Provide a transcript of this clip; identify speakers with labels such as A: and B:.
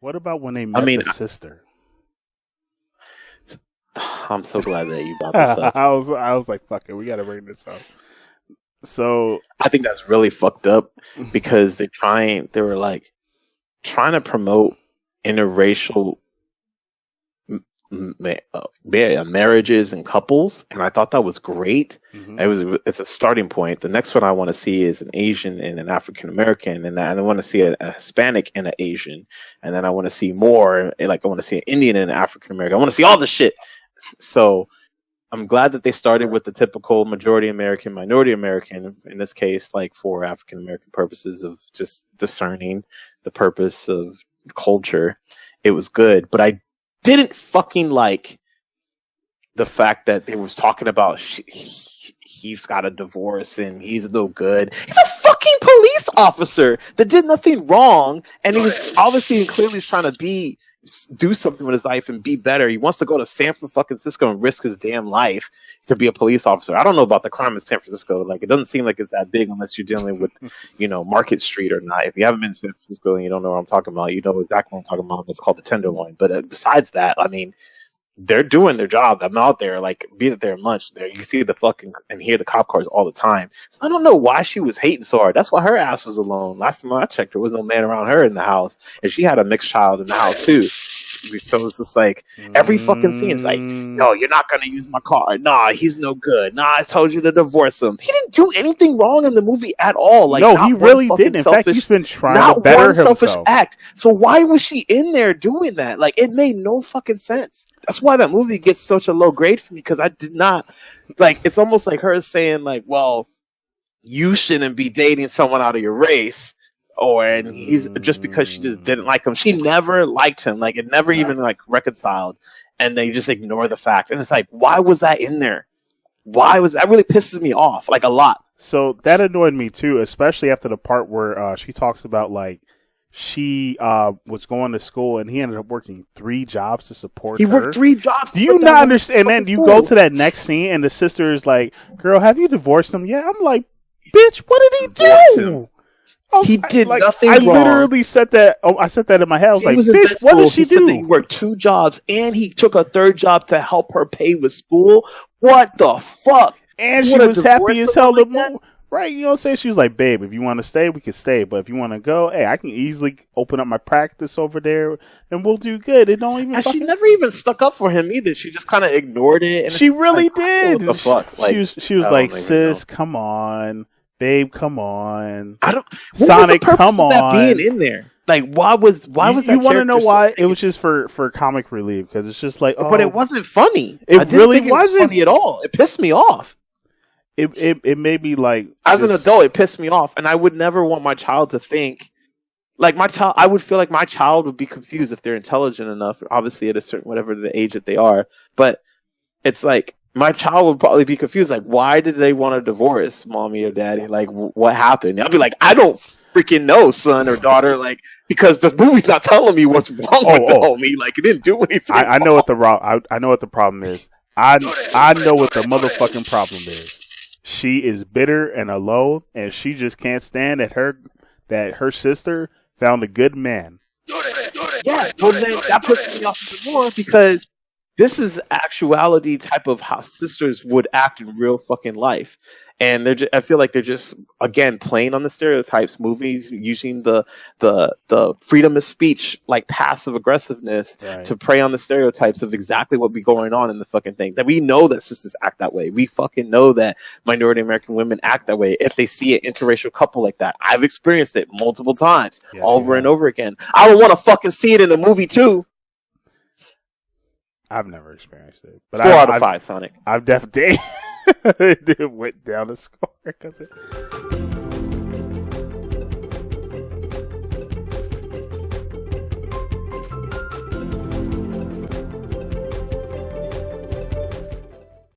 A: What about when they met the sister?
B: I'm so glad that you brought this up.
A: I was like, fuck it, we gotta bring this up. So
B: I think that's really fucked up because they were like trying to promote interracial marriages and couples, and I thought that was great. Mm-hmm. It's a starting point. The next one I want to see is an Asian and an African American, and I want to see a Hispanic and an Asian, and then I want to see more. Like I want to see an Indian and an African American. I want to see all this shit. So I'm glad that they started with the typical majority American, minority American, in this case, like for African American purposes of just discerning the purpose of culture. It was good, but I didn't fucking like the fact that they was talking about he's got a divorce and he's no good. He's a fucking police officer that did nothing wrong, and he was obviously and clearly trying to do something with his life and be better. He wants to go to San Francisco and risk his damn life to be a police officer. I don't know about the crime in San Francisco. Like, it doesn't seem like it's that big unless you're dealing with, Market Street or not. If you haven't been to San Francisco and you don't know what I'm talking about, you know exactly what I'm talking about. It's called the Tenderloin. But besides that, I mean, they're doing their job. I'm out there, like, being there much. There, you can see the fucking and hear the cop cars all the time. So I don't know why she was hating so hard. That's why her ass was alone. Last time I checked, there was no man around her in the house, and she had a mixed child in the house too. So it's just like every fucking scene is like, no, you're not gonna use my car. Nah, he's no good. Nah, I told you to divorce him. He didn't do anything wrong in the movie at all. Like,
A: no, he really didn't. In fact, he's been trying to better himself. Selfish
B: act. So why was she in there doing that? Like, it made no fucking sense. That's why that movie gets such a low grade for me, because I did not like. It's almost like her saying, like, well, you shouldn't be dating someone out of your race. And he's just because she just didn't like him. She never liked him. Like, it never even like reconciled, and they just ignore the fact. And it's like, why was that in there? Why was that? Really pisses me off, like, a lot.
A: So that annoyed me too, especially after the part where she talks about, like, she was going to school and he ended up working 3 jobs to support her.
B: He worked 3 jobs.
A: Do you not understand? And then you go to that next scene and the sister is like, "Girl, have you divorced him?" Yeah, I'm like, "Bitch, what did he do?"
B: He did nothing wrong.
A: I literally said that. Oh, I said that in my head. I was like, "Bitch, what did she do?"
B: Said that he worked 2 jobs and he took a 3rd job to help her pay with school. What the fuck?
A: And she was happy as hell to move. Right, you know what I'm saying? She was like, "Babe, if you want to stay, we can stay. But if you want to go, hey, I can easily open up my practice over there and we'll do good." It don't even.
B: And she never even stuck up for him either. She just kind of ignored it. And
A: she really did.
B: What the fuck? Like,
A: she was like, "Sis, come on, babe, come on."
B: I don't.
A: Sonic, come on.
B: That being in there, like, why was that?
A: You want to know why? It was just for comic relief, because it's just like,
B: but it wasn't funny.
A: It really wasn't
B: funny at all. It pissed me off.
A: It made me like,
B: as an adult, it pissed me off, and I would never want my child to think like my child. I would feel like my child would be confused if they're intelligent enough, obviously at a certain whatever the age that they are. But it's like my child would probably be confused, like, why did they want a divorce, mommy or daddy? Like, what happened? I'll be like, I don't freaking know, son or daughter, like, because the movie's not telling me what's wrong with the homie. Like, it didn't do anything.
A: I know what I know what the problem is. I know what the motherfucking problem is. She is bitter and alone, and she just can't stand that her sister found a good man.
B: Yeah, well, then that puts me off even more, because this is actuality type of how sisters would act in real fucking life. And I feel like they're just, again, playing on the stereotypes. Movies using the freedom of speech, like passive aggressiveness, to prey on the stereotypes of exactly what be going on in the fucking thing. That we know that sisters act that way. We fucking know that minority American women act that way if they see an interracial couple like that. I've experienced it multiple times, over and over again. I would want to fucking see it in a movie too.
A: I've never experienced it, but
B: 4 out of 5, Sonic.
A: I've definitely it went down the score because